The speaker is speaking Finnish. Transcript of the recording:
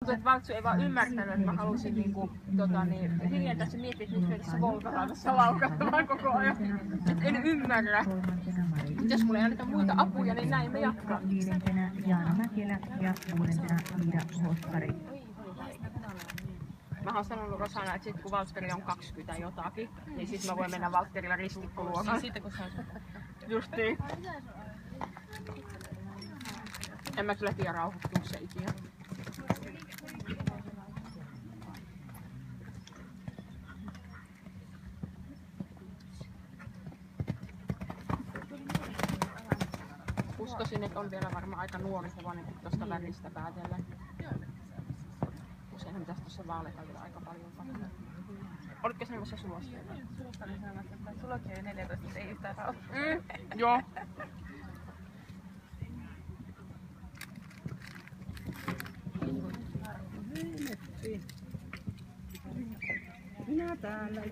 tuntui, että Valtsu ei vaan ymmärtänyt, että mä halusin niinku, hiljentää se miettiä, että nyt menissä volkataan tässä laukattamaan koko ajan. Et en ymmärrä. Mut jos mulla ei anneta muita apuja, niin näin me jatkaa. Viidentenä Jaana Mäkelä ja kuudentena Iida Hoskari. Mä oon sanonut Rosana, että sit kun Valtteri on 20 jotakin, niin sit mä voin mennä Valtterilla ristikkoluokaan. Niin sitten kun sä Justiin. En mä kyllä tiedä rauhoittua se ikinä. Uskoisin, että on vielä varmaan aika nuori hevonen tuosta väristä päätellen. Useinhan pitäisi tuossa vaalekaudella aika paljon paljon. Olitko sanomassa sulosia? susta oli sanomassa, että sullakin oli 14, mutta ei yhtään rauhaa. Joo. Minä täällä.